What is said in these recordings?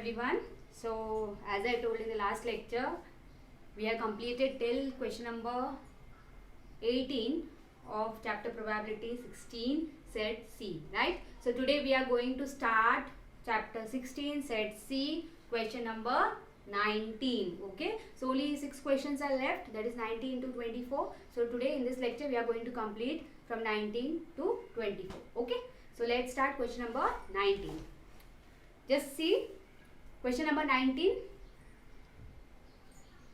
everyone. So as I told in the last lecture, we have completed till question number 18 of chapter probability 16 set C, right? So today we are going to start chapter 16 set C, question number 19. Okay, so only 6 questions are left, that is 19 to 24. So today in this lecture we are going to complete from 19 to 24. Okay, so let's start question number 19. Just see question number 19,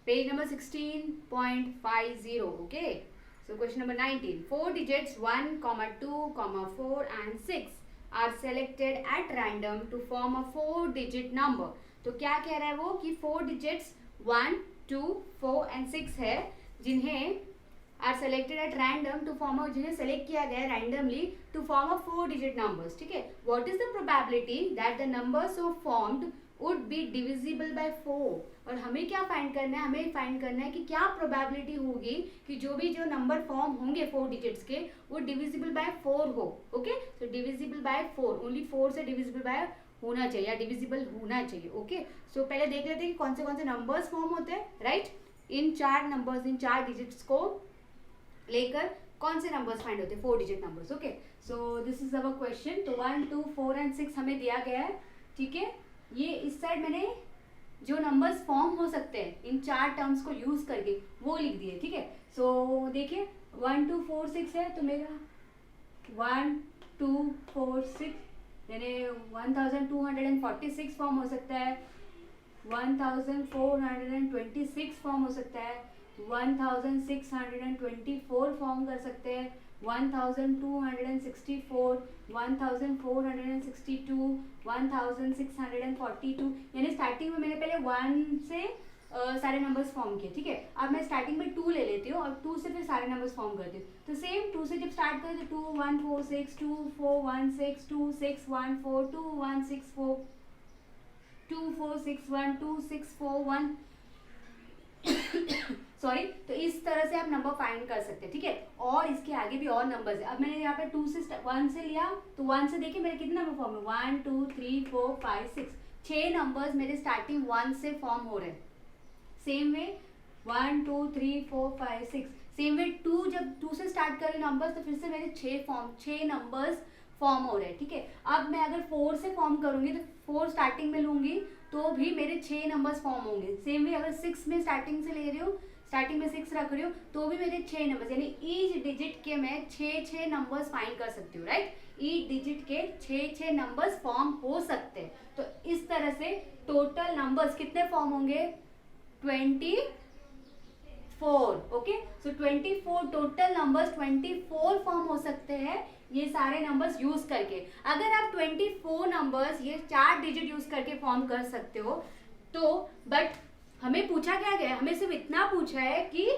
page number 16.50. Okay, so question number 19, 4 digits 1, 2, 4 and 6 are selected at random to form a 4-digit number. तो क्या कह रहा है वो कि 4 digits 1, 2, 4 and 6 है जिन्हें are selected at random to form a, जिन्हें select किया गया randomly to form a 4-digit numbers. ठीक है, what is the probability that the number so formed would be divisible by 4? और हमें क्या फाइंड करना है, हमें फाइंड करना है कि क्या प्रोबेबिलिटी होगी कि जो नंबर फॉर्म होंगे 4 डिजिट्स के वो डिविजिबल बाय 4 हो. Okay, so divisible by 4, only 4 से डिविजिबल बाय होना चाहिए या डिविजिबल होना चाहिए. ओके, सो पहले देख लेते हैं कि कौन से नंबर्स फॉर्म होते हैं. राइट, इन 4 नंबर्स, इन 4 डिजिट्स को लेकर कौन से नंबर्स फाइंड होते हैं, 4 digit numbers. Okay, so this is our question. तो 1, 2, 4 एंड 6 हमें दिया गया है. ठीक है, ये इस साइड मैंने जो नंबर्स फॉर्म हो सकते हैं इन 4 टर्म्स को यूज करके वो लिख दिए. ठीक है, सो देखिए 1, 2, 4, 6 है तो मेरा 1, 2, 4, 6 यानी 1246 फॉर्म हो सकता है, 1426 फॉर्म हो सकता है, 1624 फॉर्म कर सकते हैं, 1264, 1462, 1642. यानी स्टार्टिंग में मैंने पहले 1 से सारे नंबर्स फॉर्म किए. ठीक है, अब मैं स्टार्टिंग में 2 ले लेती हूँ और 2 से फिर सारे नंबर्स फॉर्म करती हूँ. तो सेम 2 से जब स्टार्ट करें तो 2 1 4 6 2 4 1 6 2 6 1 4 2 1 6 4 2 4 6 1 2 6 4 1 सॉरी. तो इस तरह से आप नंबर फाइंड कर सकते हैं. ठीक है, और इसके आगे भी और नंबर्स है. अब मैंने यहाँ पे 2 से 1 से लिया तो 1 से देखिए मेरे कितने नंबर फॉर्म है, 1 2 3 4 5 6, 6 नंबर्स मेरे स्टार्टिंग 1 से फॉर्म हो रहे हैं. सेम वे 1 2 3 4 5 6, सेम वे 2, जब 2 से स्टार्ट करें नंबर्स तो फिर से मेरे 6 नंबर्स फॉर्म हो रहे हैं. ठीक है, अब मैं अगर 4 से फॉर्म करूंगी तो 4 स्टार्टिंग में लूंगी तो भी मेरे 6 नंबर्स फॉर्म होंगे. सेम वे अगर 6 में स्टार्टिंग से ले रही हूँ, स्टार्टिंग में 6 रख रही हूँ तो भी मेरे 6 नंबर्स, यानी ईच डिजिट के मैं 6 नंबर्स फाइंड कर सकती हूँ. राइट, ईच डिजिट के 6 नंबर्स फॉर्म हो सकते हैं. तो इस तरह से टोटल नंबर्स कितने फॉर्म होंगे, 24. ओके, सो 24 टोटल नंबर्स 24 फॉर्म हो सकते हैं ये सारे नंबर्स यूज करके. अगर आप 24 नंबर्स ये 4 डिजिट यूज करके फॉर्म कर सकते हो तो, बट हमें पूछा क्या गया, हमें सिर्फ इतना पूछा है कि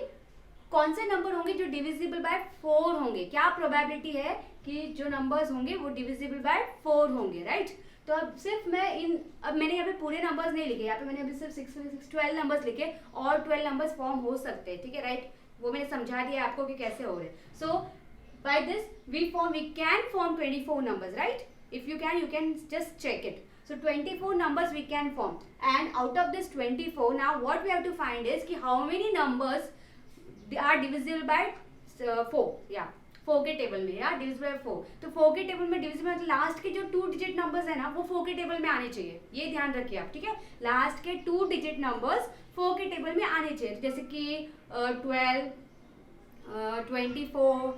कौन से नंबर होंगे जो डिविजिबल बाय 4 होंगे, क्या प्रोबेबिलिटी है कि जो नंबर्स होंगे वो डिविजिबल बाय 4 होंगे. राइट, तो अब सिर्फ मैं अब मैंने यहाँ पे पूरे नंबर्स नहीं लिखे, यहाँ पे मैंने अभी सिर्फ 12 नंबर्स लिखे और 12 नंबर्स फॉर्म हो सकते हैं. ठीक है, राइट, वो मैंने समझा दिया आपको कि कैसे हो रहे हैं. So by this we can form 24 numbers. Right, if you can just check it. So 24 numbers we can form, and out of this 24, now what we have to find is कि how many numbers are divisible by 4. yeah, 4 के table में या divisible by 4. तो 4 के table में divisible मतलब last के जो 2 डिजिट नंबर्स है ना वो 4 के टेबल में आने चाहिए, ये ध्यान रखिए आप. ठीक है, लास्ट के 2 डिजिट नंबर्स 4 के टेबल में आने चाहिए, जैसे कि 12, 24,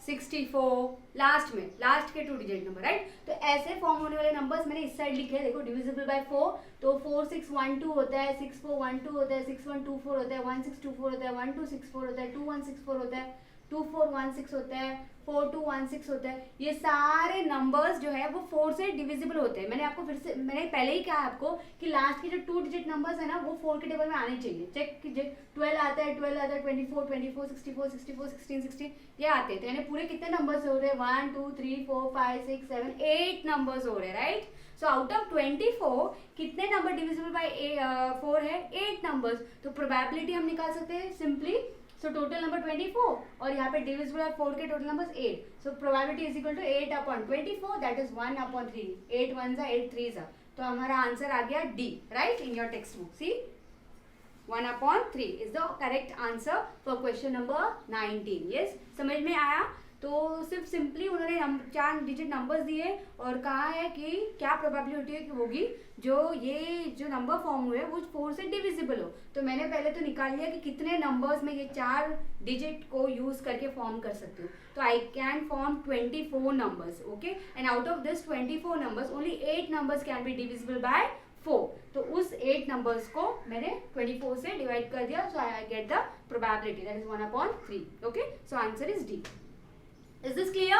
64, लास्ट के 2 डिजिट नंबर. राइट, तो ऐसे फॉर्म होने वाले नंबर्स मैंने इस साइड लिखे हैं. देखो डिविजिबल बाय 4, तो 4612 होता है, 6412 होता है, 6124 होता है, 1624 होता है, 1264 होता है, 2164 होता है, 2416 होता है, 4216 होता है. ये सारे नंबर्स जो है वो 4 से डिविजिबल होते हैं. मैंने पहले ही कहा आपको कि लास्ट के जो 2 डिजिट नंबर्स है ना वो 4 के टेबल में आने चाहिए. चेक कीजिए, 12 आता है, 24, 24, 64, 64, 16, 16 ये आते हैं. तो यानी पूरे कितने नंबर्स हो रहे हैं, 1 2 3 4 5 6 7 8 नंबर्स हो रहे हैं. राइट, सो आउट ऑफ 24 कितने नंबर डिविजिबल बाय 4 है, 8 नंबर्स. तो प्रोबेबिलिटी हम निकाल सकते हैं सिंपली सो टोटल नंबर 24 और यहाँ पे डिविजिबल है 4 के total number 8. So probability is equal to 8 upon 24 that is 1/3. 8 1 जा 8 3 जा. तो हमारा आंसर आ गया D, right, in your text book. C 1/3 is the correct answer for question number 19. Yes, समझ में आया? तो सिर्फ सिंपली उन्होंने 4 डिजिट नंबर्स दिए और कहा है कि क्या प्रोबेबिलिटी होगी ये जो नंबर फॉर्म हुए वो 4 से डिविजिबल हो. तो मैंने पहले तो निकाल लिया कि कितने नंबर्स में ये 4 डिजिट को यूज करके फॉर्म कर सकती हूँ. तो I can form 24 numbers. Okay, and out of this 24 numbers only 8 numbers can be divisible by 4. तो उस 8 नंबर्स को मैंने 24 से डिवाइड कर दिया. So I get the probability that is 1/3. Okay, so answer is D. Is this clear?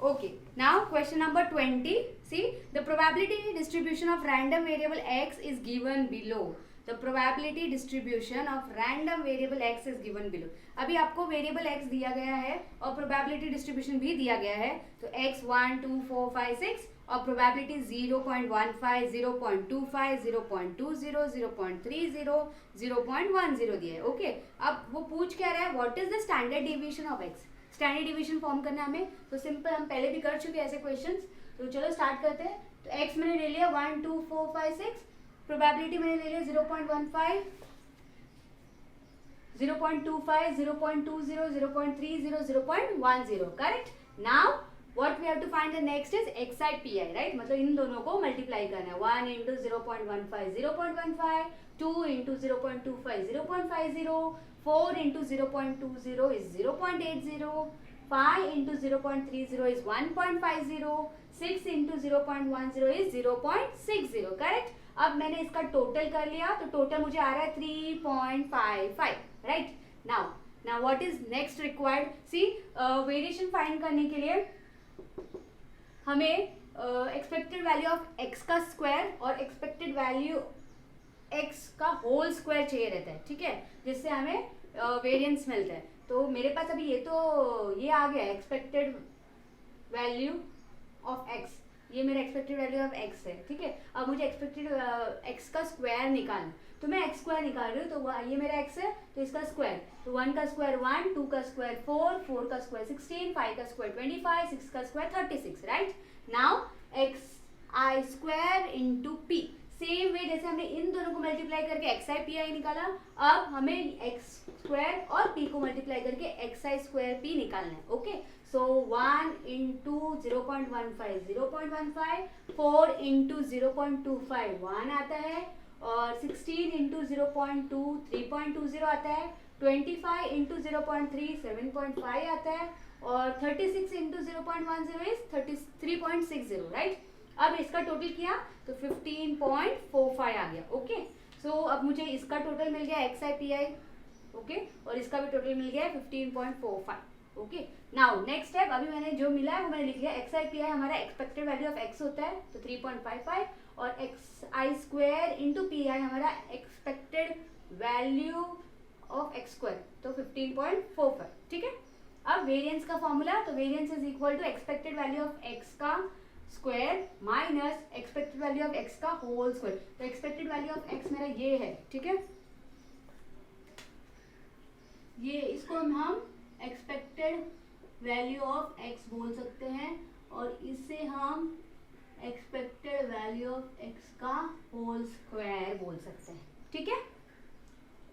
Okay. Now question number 20. See, the probability distribution of random variable x is given below. The probability distribution of random variable x is given below. अभी आपको variable x दिया गया है और probability distribution भी दिया गया है. तो x 1 2 4 5 6 और प्रोबेबिलिटी 0.15 0.25 0.20 0.30 0.10 दिया है. ओके, अब वो पूछ क्या रहा है, what is the standard deviation of x. Standard division form करना हमें, तो सिंपल, हम पहले भी कर चुके हैं ऐसे क्वेश्चंस. तो चलो स्टार्ट करते हैं. तो x मैंने ले लिया 1 2 4 5 6. प्रोबेबिलिटी मैंने ले लिया 0.15 0.25 0.20 0.30 0.10. Correct. Now what we have to find the next is xi pi, right. मतलब इन दोनों को मल्टीप्लाई करना है. 1 into 0.15 0.15, 2 into 0.25 0.50, 4 into 0.20 is 0.80, 5 into 0.30 is 1.50, 6 into 0.10 is 0.60. Correct. अब मैंने इसका टोटल कर लिया, तो टोटल मुझे आ रहा है 3.55, right. Now what is next required. See, variation find करने के लिए हमें एक्सपेक्टेड वैल्यू ऑफ x का स्क्वायर और एक्सपेक्टेड वैल्यू x का होल स्क्वायर चाहिए रहता है. ठीक है, जिससे हमें वेरिएंस मिलता है. तो मेरे पास अभी ये आ गया एक्सपेक्टेड वैल्यू ऑफ x. ये मेरा एक्सपेक्टेड वैल्यू ऑफ x है. ठीक है, अब मुझे एक्सपेक्टेड x का स्क्वायर निकालना. तो मैं x स्क्वायर निकाल रही हूँ. तो ये मेरा x है, तो इसका स्क्वायर. तो 1 का स्क्वायर 1, 2 का स्क्वायर 4, 4 का स्क्वायर 16, 5 का स्क्वायर 25, 6 का square 36, right. Now xi square into p. Same way जैसे हमने इन दोनों को मल्टीप्लाई करके xi pi निकाला, अब हमें x स्क्वायर और p को मल्टीप्लाई करके xi स्क्वायर p निकालना है. ओके, सो 1 इंटू 0.15 0.15, 4 इंटू 0.25 1 आता है, और 16 इंटू 0.2 3.20 आता है, 25 इंटू 0.3 7.5 आता है, और 36 इंटू 0.10 इज 33.60, राइट. अब इसका टोटल किया तो 15.45 आ गया. ओके, सो अब मुझे इसका टोटल मिल गया xi pi. ओके, और इसका भी टोटल मिल गया 15.45. Okay, now next step. अभी मैंने जो मिला है वो मैंने लिख लिया. xi pi हमारा एक्सपेक्टेड वैल्यू ऑफ x होता है, तो 3.55, और xi स्क्वायर इंटू pi हमारा expected value of x square, तो 15.45. ठीक है. अब वेरिएंस का फॉर्मूला, तो variance is equal to expected value of x का square minus expected value of x का होल स्क्वायर. तो एक्सपेक्टेड वैल्यू ऑफ x मेरा ये है. ठीक है, ये इसको हम एक्सपेक्टेड वैल्यू ऑफ x बोल सकते हैं, और इससे हम एक्सपेक्टेड वैल्यू ऑफ x का होल स्क्वायर बोल सकते हैं. ठीक है.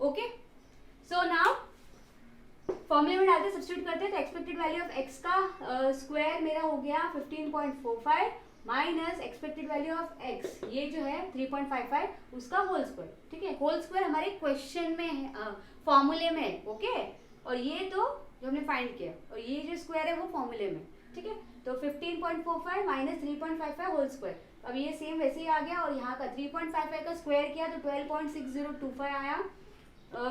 ओके, सो नाउ फॉर्मूले में डालते सब्स्टिट्यूट करते हैं. तो एक्सपेक्टेड वैल्यू ऑफ x का स्क्वायर मेरा हो गया 15.45 minus expected value of x, ये जो है 3.55, उसका होल स्क्वायर. ठीक है, होल स्क्वायर हमारे क्वेश्चन में है, फॉर्मूले में है. ओके, और ये तो जो हमने फाइंड किया, और ये जो स्क्वायर है वो फॉर्मूले में. ठीक है, तो 15.45 माइनस 3.55 होल स्क्वायर. अब ये सेम वैसे ही आ गया, और यहाँ का 3.55 का स्क्वायर किया तो 12.6025 आया.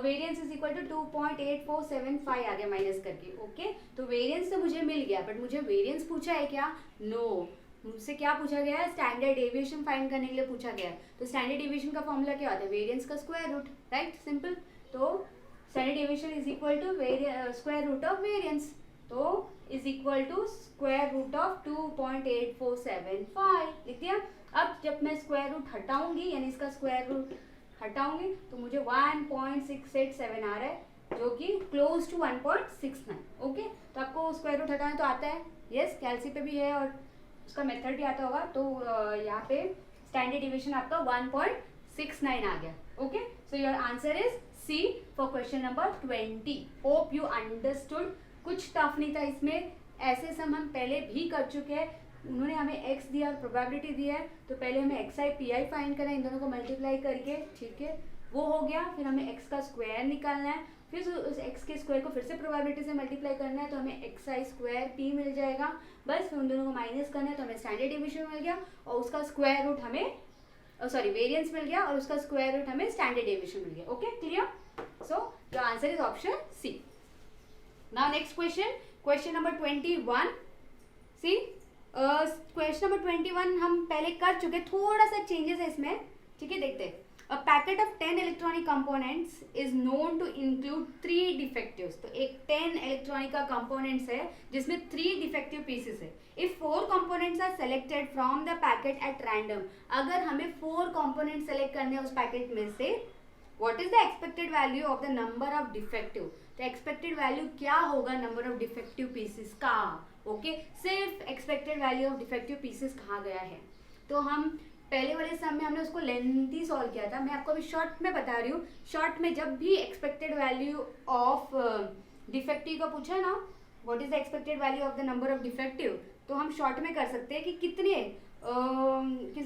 वेरिएंस इज इक्वल टू 2.8475 आ गया माइनस करके. ओके, तो वेरिएंस तो मुझे मिल गया, बट मुझे वेरिएंस पूछा है क्या? नो, मुझसे क्या पूछा गया है? स्टैंडर्ड डेविएशन फाइंड करने के लिए पूछा गया है. तो स्टैंडर्ड डेविएशन का फॉर्मूला क्या होता है? वेरिएंस का स्क्वायर रूट, राइट, सिंपल. तो standard deviation is equal to square root of variance, तो is equal to square root of 2.8475 लिख दिया. अब जब मैं स्क्वायर रूट हटाऊंगी, यानी इसका स्क्वायर रूट हटाऊंगी, तो मुझे 1.687 आ रहा है. जो कि क्लोज टू 1.69। ओके, तो आपको स्क्वायर रूट हटाना तो आता है, यस, कैलसी पे भी है और उसका मेथड भी आता होगा। तो यहाँ पे स्टैंडर्ड डिविएशन आपका 1.69 आ गया। Okay, so your answer is C for question number 20। Hope you understood. कुछ टफ नहीं था इसमें, ऐसे सम हम पहले भी कर चुके हैं। उन्होंने हमें x दिया और प्रोबेबिलिटी दिया है, तो पहले हमें xi pi फाइंड करना है इन दोनों को मल्टीप्लाई करके, ठीक है, वो हो गया। फिर हमें x का स्क्वायर निकालना है, फिर उस x के स्क्वायर को फिर से प्रोबेबिलिटी से मल्टीप्लाई करना है, तो हमें xi स्क्वायर p मिल जाएगा। बस फिर उन दोनों को माइनस करना है, तो हमें स्टैंडर्ड डिविएशन मिल गया और उसका स्क्वायर रूट हमें वेरिएंस मिल गया और उसका स्क्वायर रूट हमें स्टैंडर्ड डिविएशन मिल गया। Okay, clear? So your answer is option C. Now next question number 21। See question number 21 हम पहले कर चुके, थोड़ा सा चेंजेस है इसमें, ठीक है, देखते हैं। A packet of 10 electronic components is known to include 3 defectives। तो एक 10 electronic का components है जिसमें 3 defective pieces है। If 4 components are selected from the packet at random, अगर हमें 4 components select करने हैं उस पैकेट में से, what is the expected value of the number of defective? तो expected value क्या होगा number of defective pieces का? ओके, सिर्फ expected value of defective pieces कहा गया है। तो हम पहले वाले सम में हमने उसको लेंथी सॉल्व किया था, मैं आपको अभी शॉर्ट में बता रही हूँ। शॉर्ट में जब भी एक्सपेक्टेड वैल्यू ऑफ डिफेक्टिव का पूछा ना, what is the expected value of the number of defective, तो हम शॉर्ट में कर सकते हैं कि कितने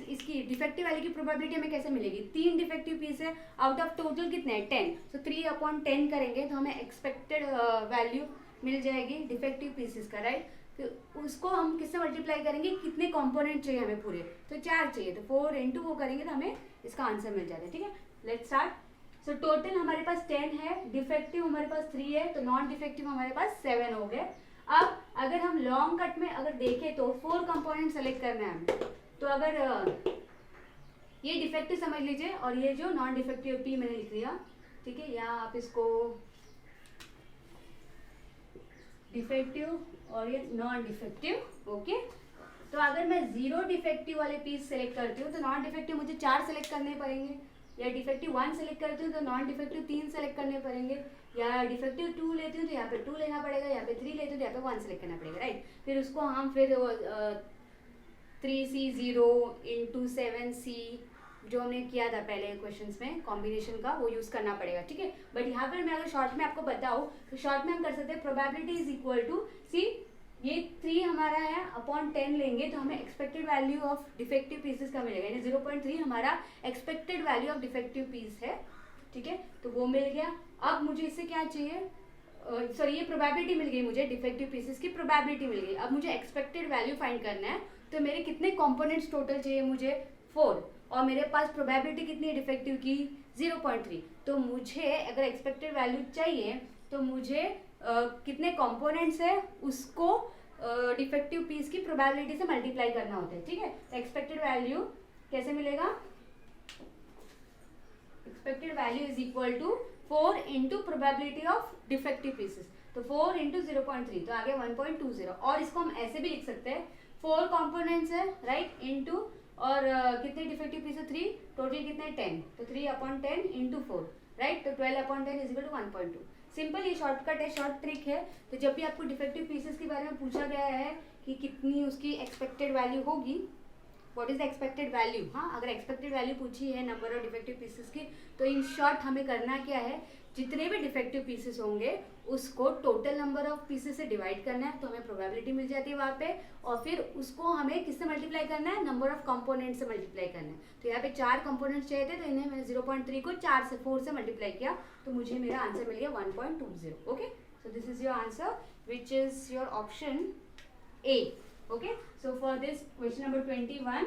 इसकी डिफेक्टिव वैल्यू की प्रोबेबिलिटी हमें कैसे मिलेगी। 3 डिफेक्टिव पीस है, आउट ऑफ टोटल कितने हैं 10, तो 3/10 करेंगे तो हमें एक्सपेक्टेड वैल्यू मिल जाएगी डिफेक्टिव पीसेस का, राइट। तो उसको हम किससे मल्टीप्लाई करेंगे, कितने कंपोनेंट चाहिए हमें पूरे, तो 4 चाहिए, तो 4 इंटू वो करेंगे तो हमें इसका आंसर मिल जाता है। ठीक है, लेट्स स्टार्ट। सो टोटल हमारे पास 10 है, डिफेक्टिव हमारे पास 3 है, तो नॉन डिफेक्टिव हमारे पास 7 हो गए। अब अगर हम लॉन्ग कट में अगर देखें तो 4 कंपोनेंट सेलेक्ट करना है हमें, तो अगर ये डिफेक्टिव समझ लीजिए और ये जो नॉन डिफेक्टिव पी मैंने लिख दिया, ठीक है, या आप इसको डिफेक्टिव और ये नॉन डिफेक्टिव। ओके, तो अगर मैं 0 डिफेक्टिव वाले पीस सेलेक्ट करती हूँ तो नॉन डिफेक्टिव मुझे 4 सेलेक्ट करने पड़ेंगे, या डिफेक्टिव 1 सेलेक्ट करती हूँ तो नॉन डिफेक्टिव 3 सेलेक्ट करने पड़ेंगे, या डिफेक्टिव 2 लेती हूँ तो यहाँ पे 2 लेना पड़ेगा, यहाँ पे 3 लेती हूँ तो यहाँ पे 1 सेलेक्ट करना पड़ेगा, राइट। फिर उसको हम फिर 3C0 इंटू 7C जो हमने किया था पहले क्वेश्चंस में कॉम्बिनेशन का, वो यूज़ करना पड़ेगा, ठीक है। बट यहाँ पर मैं अगर शॉर्ट में आपको बताऊँ तो शॉर्ट में हम कर सकते हैं probability is equal to see, ये 3 हमारा है अपॉन 10 लेंगे तो हमें expected value of defective pieces का मिलेगा, यानी 0.3 हमारा expected value of defective piece है, ठीक है, तो वो मिल गया। अब मुझे इससे क्या चाहिए, सॉरी ये प्रोबेबिलिटी मिल गई मुझे, डिफेक्टिव पीसेस की प्रोबेबिलिटी मिल गई। अब मुझे एक्सपेक्टेड वैल्यू फाइंड करना है, तो मेरे कितने कॉम्पोनेंट्स टोटल चाहिए मुझे 4, और मेरे पास प्रोबेबिलिटी कितनी है डिफेक्टिव की 0.3, तो मुझे अगर एक्सपेक्टेड वैल्यू चाहिए तो मुझे कितने कंपोनेंट्स है उसको डिफेक्टिव पीस की प्रोबेबिलिटी से मल्टीप्लाई करना होता है, ठीक है। तो एक्सपेक्टेड वैल्यू कैसे मिलेगा, expected value is equal to 4 into probability of defective pieces, तो 4 इंटू 0.3 तो आगे 1.20, और इसको हम ऐसे भी लिख सकते हैं 4 कंपोनेंट्स है, राइट, इंटू और कितने डिफेक्टिव पीस है 3, टोटल कितने 10, तो 3/10 इंटू 4, राइट, तो 12/10 इज इक्वल टू 1.2। सिंपल, ये शॉर्टकट है, शॉर्ट ट्रिक है। तो जब भी आपको डिफेक्टिव पीसेस के बारे में पूछा गया है कि कितनी उसकी एक्सपेक्टेड वैल्यू होगी, what is the expected value, हाँ, अगर एक्सपेक्टेड वैल्यू पूछी है नंबर ऑफ डिफेक्टिव पीसेस की, तो इन शॉर्ट हमें करना क्या है, जितने भी डिफेक्टिव पीसेस होंगे उसको टोटल नंबर ऑफ पीसेस से डिवाइड करना है, तो हमें प्रोबेबिलिटी मिल जाती है वहाँ पे, और फिर उसको हमें किससे मल्टीप्लाई करना है, नंबर ऑफ कंपोनेंट से मल्टीप्लाई करना है। तो यहाँ पे 4 कंपोनेंट्स चाहिए थे, तो इन्हें मैंने 0.3 को 4 से मल्टीप्लाई किया, तो मुझे मेरा आंसर मिल गया 1.20। Okay, so this is your answer which is your option A. Okay, so for this question number 21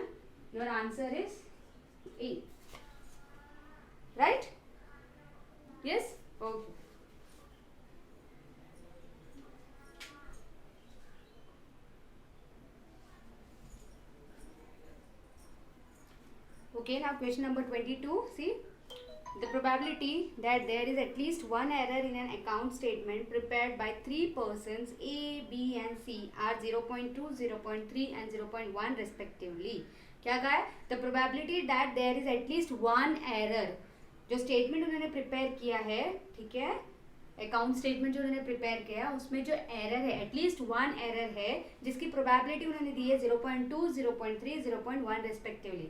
your answer is a, right, yes, okay. Okay, now question number 22. See, the probability that there is at least one error in an account statement prepared by 3 persons A, B and C are 0.2, 0.3 and 0.1 respectively. क्या कहा है? The probability that there is at least one error, जो statement उन्होंने prepare किया है, ठीक है, account statement जो उन्होंने प्रिपेयर किया उसमें जो एरर है, एटलीस्ट वन एरर है जिसकी प्रोबेबिलिटी उन्होंने दी है 0.2, 0.3, 0.1 respectively.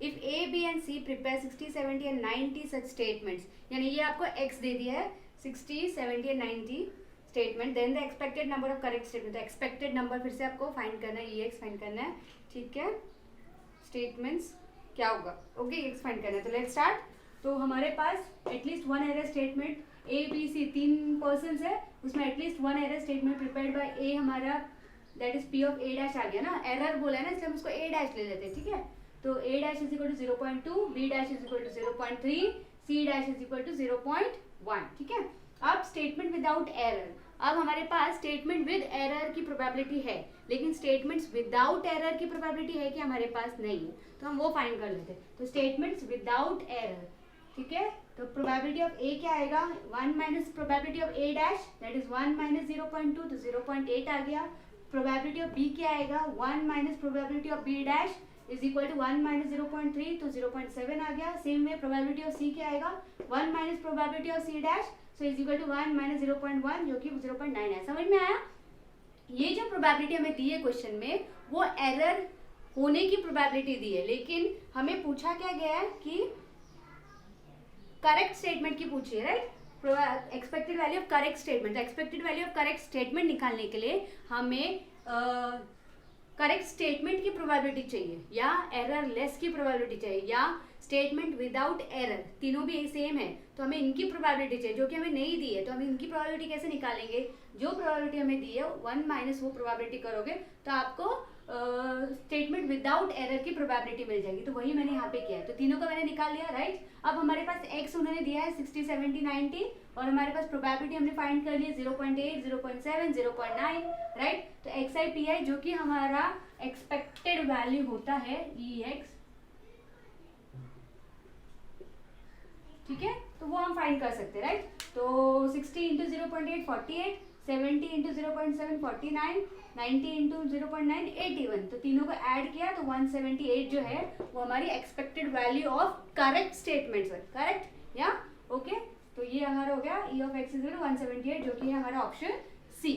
If A B and C prepare 60, 70 and 90 such statements, यानी ये आपको x दे दिया है 60, 70 and 90 statement, then the expected number of correct statement. तो एक्सपेक्टेड नंबर फिर से आपको फाइंड करना है, EX फाइंड करना है. ठीक है, स्टेटमेंट्स क्या होगा, ओके, EX फाइंड करना है. तो लेट्स स्टार्ट. तो हमारे पास at least one error statement A B C तीन पर्सन है, उसमें at least one error statement prepared by A, हमारा that is P of A dash आ गया ना, एरर बोला है ना इसलिए हम उसको ए डैश ले लेते हैं. ठीक है, तो A dash is equal to 0.2, B dash is equal to 0.3, C dash is equal to 0.1. ठीक है, अब स्टेटमेंट विदाउट एरर. अब हमारे पास स्टेटमेंट विद एरर की प्रोबेबिलिटी है, लेकिन स्टेटमेंट्स विदाउट एरर की प्रोबेबिलिटी है कि हमारे पास नहीं है, तो हम वो फाइंड कर लेते हैं. तो स्टेटमेंट्स विदाउट एरर, ठीक है, तो प्रोबेबिलिटी ऑफ ए क्या आएगा, 1 minus probability of A dash that is 1 minus 0.2, तो 0.8 आ गया. प्रोबेबिलिटी ऑफ बी क्या आएगा, 1 minus probability of B dash is equal to 1 minus 0.3, तो 0.7 आ गया. Same way probability of C क्या आएगा, 1 minus probability of C dash so is equal to 1 minus 0.1 जो कि 0.9 है. समझ में आया. ये जो प्रोबेबिलिटी हमें दी है क्वेश्चन में वो एरर होने की प्रोबेबिलिटी दी है, लेकिन हमें पूछा क्या गया है कि करेक्ट स्टेटमेंट की पूछी है, right. Expected value of correct statement. Expected value of correct statement निकालने के लिए हमें करेक्ट स्टेटमेंट की प्रोबेबिलिटी चाहिए या एरर लेस की प्रोबेबिलिटी चाहिए या स्टेटमेंट विदाउट एरर, तीनों भी सेम है तो हमें इनकी प्रोबेबिलिटी चाहिए जो कि हमें नहीं दी है. तो हम इनकी प्रोबेबिलिटी कैसे निकालेंगे, जो प्रोबेबिलिटी हमें दी है 1 माइनस वो प्रोबेबिलिटी करोगे तो आपको स्टेटमेंट विदाउट एरर की प्रोबेबिलिटी मिल जाएगी. तो वही मैंने यहाँ पे किया है, तो तीनों का मैंने निकाल लिया, राइट. अब हमारे पास x उन्होंने दिया है 60, 70, 90 और हमारे पास प्रोबेबिलिटी हमने फाइंड कर ली है 0.8, 0.7, 0.9, राइट. तो xi pi जो कि हमारा एक्सपेक्टेड वैल्यू होता है EX, ठीक है, तो वो हम फाइंड कर सकते हैं, राइट. तो 60 इंटू 0.8 48, 70 इंटू 0.7 49, 90 इंटू 0.9 81. तो तीनों को ऐड किया तो 178 जो है वो हमारी expected value of correct statements है, करेक्ट या ओके. तो ये हमारा हो गया E of x इज 178 जो कि है हमारा option C,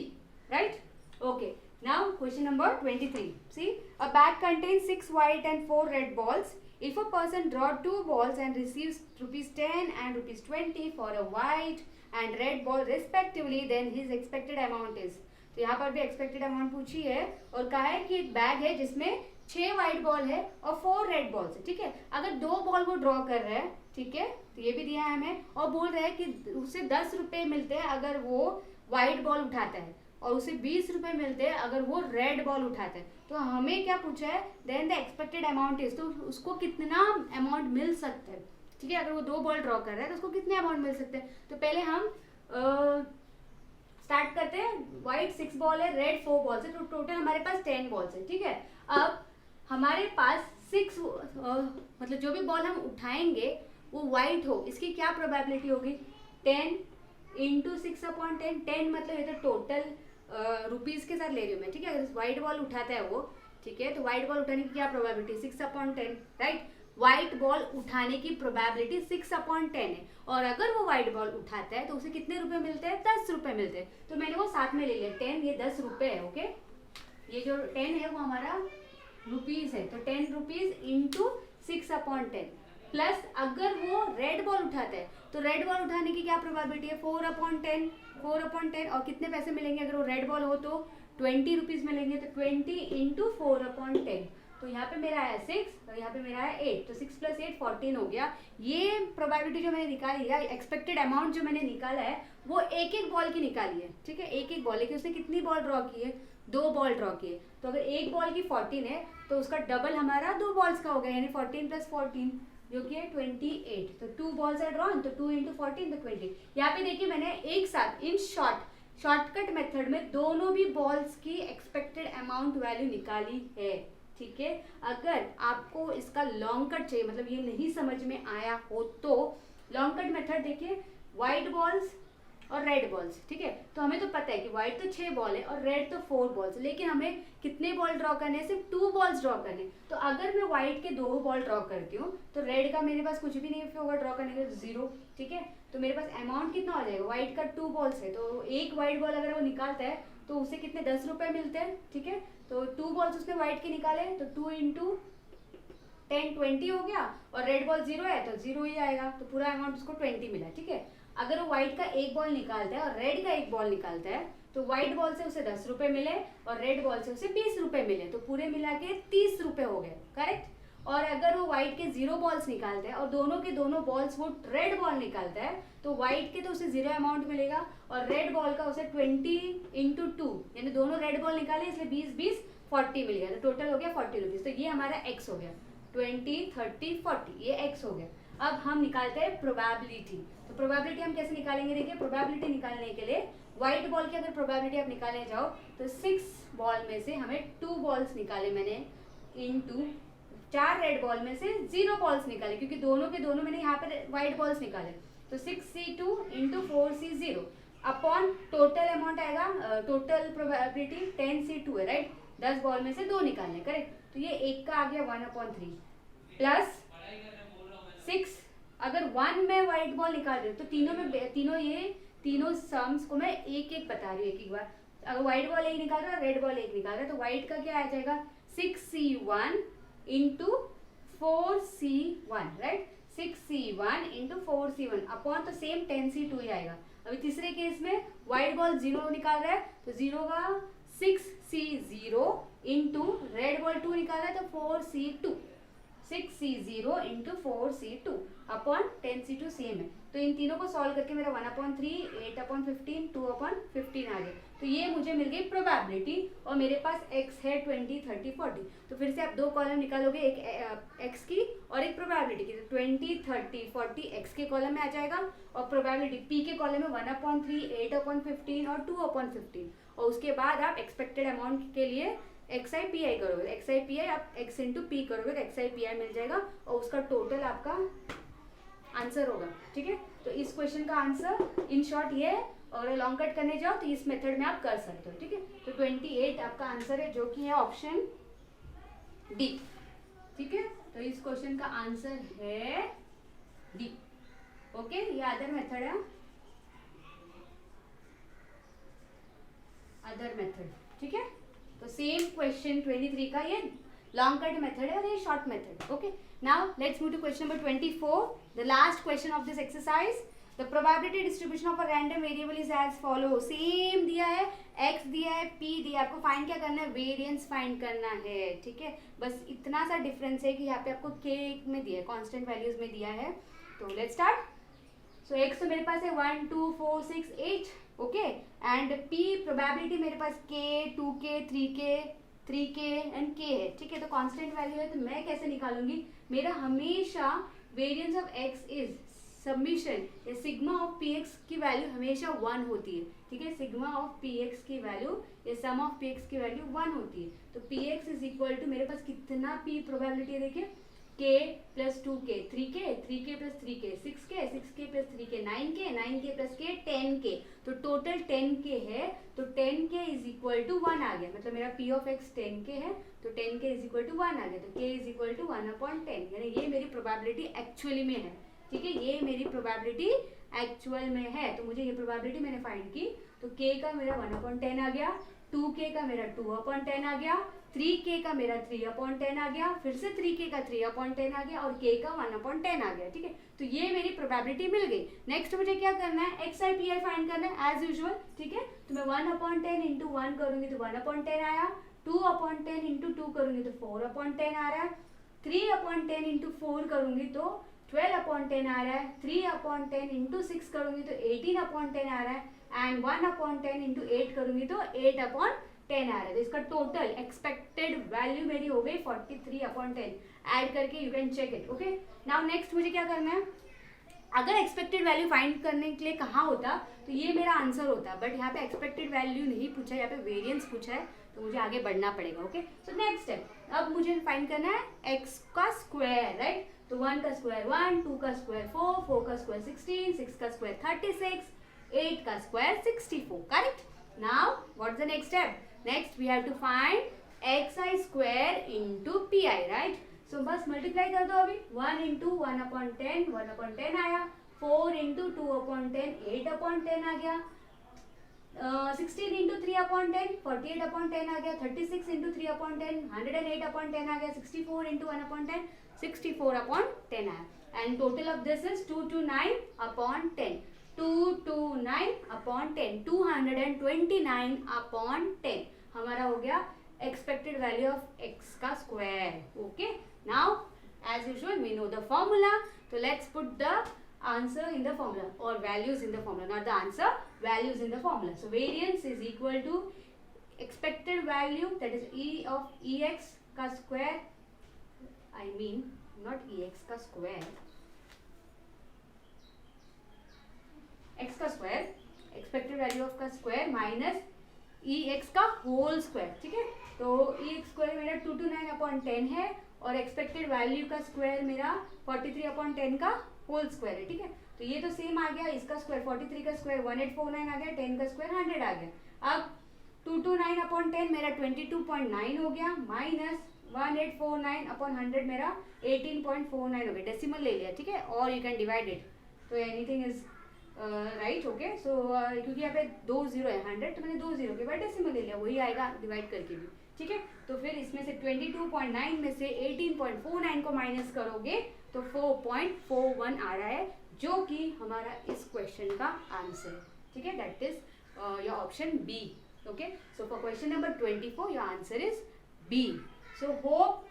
right. Okay, now question number 23. See, a bag contains 6 white and 4 red balls. If a person draw 2 balls and receives ₹10 and ₹20 for a white and red ball respectively, then his expected amount is. तो यहाँ पर भी expected amount पूछी है और कहा है कि एक बैग है जिसमें 6 व्हाइट बॉल है और 4 रेड बॉल्स है. ठीक है, अगर 2 बॉल वो ड्रॉ कर रहा है, ठीक है, तो ये भी दिया है हमें और बोल रहा है कि उसे 10 रुपए मिलते हैं अगर वो व्हाइट बॉल उठाता है और उसे 20 रुपए मिलते हैं अगर वो रेड बॉल उठाता है. तो हमें क्या पूछा है, then the expected amount is, तो उसको कितना अमाउंट मिल सकता है. ठीक है, अगर वो 2 बॉल ड्रॉ कर रहा है तो उसको कितने अमाउंट मिल सकते हैं. तो पहले हम स्टार्ट करते हैं. व्हाइट 6 बॉल है, रेड 4 बॉल्स है, तो टोटल हमारे पास 10 बॉल्स है. ठीक है, अब हमारे पास 6 मतलब जो भी बॉल हम उठाएंगे वो व्हाइट हो, इसकी क्या प्रोबेबिलिटी होगी, 10 इंटू 6/10. 10 मतलब ये तो टोटल रुपीज के साथ ले रही हूँ मैं. ठीक है, अगर व्हाइट बॉल उठाता है वो, ठीक है, तो व्हाइट बॉल उठाने की क्या प्रोबेबिलिटी 6/10, राइट. व्हाइट बॉल उठाने की प्रोबेबिलिटी 6/10 है और अगर वो व्हाइट बॉल उठाता है तो उसे कितने रुपए मिलते हैं, 10 रुपए मिलते हैं. तो मैंने वो साथ में ले लिया 10, ये 10 रुपए है. ओके, ये जो 10 है वो हमारा रुपीज है, तो 10 रुपीज इंटू 6/10 प्लस अगर वो रेड बॉल उठाता है तो रेड बॉल उठाने की क्या प्रोबेबिलिटी है 4/10. 4/10 और कितने पैसे मिलेंगे अगर वो रेड बॉल हो तो 20 रुपीज मिलेंगे. तो 20 इंटू 4/10, तो यहाँ पे मेरा आया 6 और यहाँ पे मेरा आया 8, तो 6 + 8 14 हो गया. ये प्रोबेबिलिटी जो मैंने निकाली है, एक्सपेक्टेड अमाउंट जो मैंने निकाला है वो एक एक बॉल की निकाली है. ठीक है, एक एक बॉल, लेकिन उसने कितनी बॉल ड्रॉ की है, 2 बॉल ड्रॉ किए. तो अगर एक बॉल की 14 है तो उसका डबल हमारा 2 बॉल्स का हो गया, यानी 14 + 14 जो कि है 28. तो 2 बॉल्स है ड्रॉन, तो 2 इंटू 14 तो 20. यहाँ पे देखिए मैंने एक साथ इन शॉर्टकट मेथड में दोनों भी बॉल्स की एक्सपेक्टेड अमाउंट वैल्यू निकाली है. ठीक है, अगर आपको इसका लॉन्ग कट चाहिए, मतलब ये नहीं समझ में आया हो तो लॉन्ग कट मेथड देखिए. व्हाइट बॉल्स और रेड बॉल्स, ठीक है। तो हमें तो पता है कि व्हाइट तो 6 बॉल है और रेड तो 4 बॉल्स, लेकिन हमें कितने बॉल ड्रॉ करने हैं, सिर्फ 2 बॉल्स ड्रॉ करने। तो अगर मैं व्हाइट के 2 बॉल ड्रॉ करती हूँ तो रेड का मेरे पास कुछ भी नहीं होगा ड्रॉ करने के, 0, ठीक है। तो मेरे पास अमाउंट कितना हो जाएगा, व्हाइट का 2 बॉल्स है तो एक व्हाइट बॉल अगर वो निकालता है तो उसे कितने 10 रुपए मिलते हैं, ठीक है। तो 2 बॉल्स उसने व्हाइट के निकाले तो 2 इंटू 10 20 हो गया, और रेड बॉल 0 है तो 0 ही आएगा, तो पूरा अमाउंट उसको 20 मिला, ठीक है। अगर वो व्हाइट का एक बॉल निकालता है और रेड का एक बॉल निकालता है तो व्हाइट बॉल से उसे 10 रुपए मिले और रेड बॉल से उसे 20 रुपए मिले, तो पूरे मिला के 30 रुपए हो गए, करेक्ट। और अगर वो व्हाइट के 0 बॉल्स निकालता है और दोनों के दोनों बॉल्स वो रेड बॉल निकालता है तो व्हाइट के तो उसे 0 अमाउंट मिलेगा और रेड बॉल का उसे 20 इंटू 2, यानी दोनों रेड बॉल निकाले इसलिए 20 20 40 मिल गया, तो टोटल हो गया 40 रुपीज। तो ये हमारा एक्स हो गया, 20 30 40, ये एक्स हो गया। अब हम निकालते हैं प्रोबेबिलिटी। तो प्रोबेबिलिटी हम कैसे निकालेंगे, देखिए प्रोबेबिलिटी निकालने के लिए व्हाइट बॉल की अगर प्रोबेबिलिटी आप निकालने जाओ तो 6 बॉल में से हमें 2 बॉल्स निकाले मैंने, इंटू 4 रेड बॉल में से 0 बॉल्स निकाले, क्योंकि दोनों के दोनों मैंने यहाँ पे व्हाइट बॉल्स निकाले, तो 6C2 into 4C0 upon total amount आएगा, टोटल प्रोबेबिलिटी 10C2 है, राइट। 10 बॉल में से 2 निकालने, करेक्ट। तो ये एक का आ गया 1/3 प्लस 6, अगर 1 में व्हाइट बॉल निकाल रही हूँ तो तीनों सम्स को मैं एक एक बता रही हूँ एक एक बार। अगर व्हाइट बॉल एक निकाल रहा है रेड बॉल एक निकाल रहा है तो व्हाइट का क्या आ जाएगा 6C1 into 4C1, right. 6C1 into 4C1 upon तो सेम 10C2 ही आएगा। अभी तीसरे केस में व्हाइट बॉल 0 निकाल रहा है तो 0 का 6C0 इंटू रेड बॉल 2 निकाल रहा है तो 4C2, 6C0 into 4C2 upon 10C2 same है। तो इन तीनों को सॉल्व करके मेरा 1/3 8/15 2/15 आ गया। तो ये मुझे मिल गई प्रोबेबिलिटी और मेरे पास x है 20 30 40। तो फिर से आप 2 कॉलम निकालोगे, एक x की और एक प्रोबेबिलिटी की, तो 20 30 40 x के कॉलम में आ जाएगा और प्रोबेबिलिटी p के कॉलम में 1/3 8/15 और 2/15। और उसके बाद आप एक्सपेक्टेड अमाउंट के लिए XI PI करोगे, XI PI आप x इंटू पी करोगे तो XI PI मिल जाएगा और उसका टोटल आपका आंसर होगा, ठीक है। तो इस क्वेश्चन का आंसर इन शॉर्ट ये है, और लॉन्ग कट करने जाओ तो इस मेथड में आप कर सकते हो, ठीक है। तो 28 आपका आंसर है जो कि है ऑप्शन डी, ठीक है। तो इस क्वेश्चन का आंसर है डी, ओके। ये अदर मेथड है, अदर मेथड, ठीक है। तो सेम क्वेश्चन 23 का ये लॉन्ग कट मेथड है और ये short method, okay. Now let's move to question number 24, the last question of this exercise. The probability distribution of a random variable is as follow. Same दिया है, x दिया है, p दिया है, आपको फाइंड क्या करना है, वेरिएंस फाइंड करना है, ठीक है। बस इतना सा डिफरेंस है कि यहाँ पे आपको k में दिया है, कांस्टेंट वैल्यूज में दिया है। तो लेट्स स्टार्ट। सो x तो मेरे पास है 1 2 4 6 8, ओके। एंड p प्रोबेबिलिटी मेरे पास k 2k 3k and k है, ठीक है। तो कांस्टेंट वैल्यू है तो मैं कैसे निकालूंगी, मेरा हमेशा variance of x is submission या सिग्मा ऑफ px की वैल्यू हमेशा 1 होती है, ठीक है। सिग्मा ऑफ px की वैल्यू या सम ऑफ px की वैल्यू 1 होती है। तो px इज इक्वल टू मेरे पास कितना p प्रोबेबिलिटी है, देखिए k plus 2k 3k plus 3k 6k plus 3k 9k plus k 10k, तो टोटल 10k है। तो 10k इज इक्वल टू 1 आ गया, मतलब मेरा p ऑफ x 10k है तो 10k इज इक्वल टू 1 आ गया। तो k इज इक्वल टू 1/10, यानी ये मेरी प्रोबेबिलिटी एक्चुअली में है, ठीक है। ये मेरी प्रोबेबिलिटी एक्चुअल में है, तो मुझे ये प्रोबेबिलिटी मैंने फाइंड की। तो k का मेरा 1/10 आ गया, 2k का मेरा 2/10 आ गया, 3k का मेरा 3/10 आ गया, फिर से 3k का 3/10 आ गया और k का 1/10 आ गया, ठीक है। तो ये मेरी प्रोबेबिलिटी मिल गई। नेक्स्ट मुझे क्या करना है, XI PI फाइंड करना है एज यूजुअल, ठीक है। तो मैं 1/10 इंटू 1 करूंगी तो 1/10 आया, 2/10 इंटू 2 करूंगी तो 4/10 आ रहा है, 3/10 इंटू 4 करूंगी तो 12/10 आ रहा है, 3/10 इंटू 6 करूंगी तो 18/10 आ रहा है, एंड 1/10 इंटू 8 करूंगी तो 8/10 आ रहा है। तो इसका टोटल एक्सपेक्टेड वैल्यू मेरी हो गई 43/10। ऐड करके you can check it, okay. Now next मुझे क्या करना है, अगर एक्सपेक्टेड वैल्यू फाइंड करने के लिए कहाँ होता तो ये मेरा आंसर होता, बट यहाँ पे एक्सपेक्टेड वैल्यू नहीं पूछा, यहाँ पे वेरिएंस पूछा है, तो मुझे आगे बढ़ना पड़ेगा, ओके। सो नेक्स्ट स्टेप, अब मुझे फाइंड करना है x का स्क्वायर, राइट। तो 1 का स्क्वायर 1, 2 का स्क्वायर 4, 4 का स्क्वायर 16, 6 का स्क्वायर 36, 8 का square 64. Correct? Now what's the next step? Next we have to find xi square into pi, right? So बस multiply कर दो अभी. 1 into 1 upon 10, 1 upon 10 आया. 4 into 2 upon 10, 8 upon 10 आ गया. 16 into 3 upon 10, 48 upon 10 आ गया. 36 into 3 upon 10, 108 upon 10 आ गया. 64 into 1 upon 10, 64 upon 10 आया. And total of this is 229 upon 10. 229 upon 10, 229 upon 10 हमारा हो गया expected value of x का square. Okay, now as usual we know the formula, so let's put the answer in the formula or values in the formula, not the answer, values in the formula. So variance is equal to expected value, that is e of ex का square, I mean not ex का square, x का square, expected value of का square minus ई x का whole square. ठीक है, तो ई x square मेरा 229 upon 10 है और एक्सपेक्टेड वैल्यू का स्क्वायर मेरा 43 अपॉन 10 का होल स्क्वायर है. ठीक है, तो ये तो सेम आ गया. इसका स्क्वायर 43 का स्क्वायर 1849 आ गया. 10 का स्क्वायर 100 आ गया. अब 229 अपॉन 10 मेरा 22.9 हो गया माइनस 1849 अपॉन 100 मेरा 18.49 हो गया. डेसिमल ले लिया. ठीक है, और यू कैन डिवाइड इट, तो एनीथिंग इज राइट. ओके, सो क्योंकि यहाँ पे 2 जीरो है, 100 तो मैंने 2 जीरो के बाद डेसिमल ले लिया, वही आएगा डिवाइड करके भी. ठीक है, तो फिर इसमें से 22.9 में से 18.49 को माइनस करोगे तो 4.41 आ रहा है, जो कि हमारा इस क्वेश्चन का आंसर है. ठीक है, that is your option B. Okay, so for question number 24 your answer is B. So hope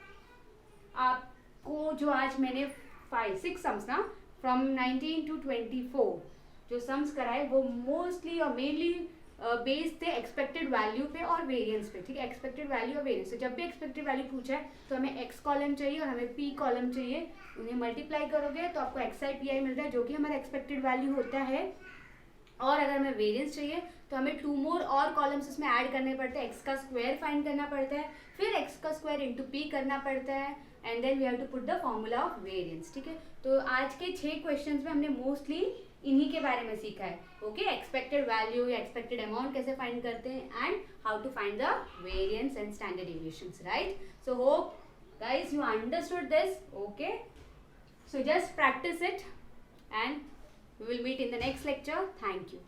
आपको जो आज मैंने 5-6 सम्स ना फ्रॉम 19 to 24 जो सम्स कराए वो मोस्टली और मेनली बेस्ड थे एक्सपेक्टेड वैल्यू पे और वेरिएंस पे. ठीक है, एक्सपेक्टेड वैल्यू और वेरिएंस. तो जब भी एक्सपेक्टेड वैल्यू पूछा है तो हमें एक्स कॉलम चाहिए और हमें पी कॉलम चाहिए. उन्हें मल्टीप्लाई करोगे तो आपको एक्स आई पी आई मिलता है, जो कि हमारा एक्सपेक्टेड वैल्यू होता है. और अगर हमें वेरिएंस चाहिए तो हमें 2 मोर और कॉलम्स उसमें ऐड करने पड़ते हैं. एक्स का स्क्वायर फाइंड करना पड़ता है, फिर एक्स का स्क्वायर इंटू पी करना पड़ता है, and then we have to put the formula of variance. ठीक है, तो आज के 6 क्वेश्चंस में हमने मोस्टली इन्हीं के बारे में सीखा है. ओके, एक्सपेक्टेड वैल्यू या एक्सपेक्टेड अमाउंट कैसे फाइंड करते हैं and how to find the variance and standard deviations. Right, so hope guys you understood this. Okay, so just practice it and we will meet in the next lecture. Thank you.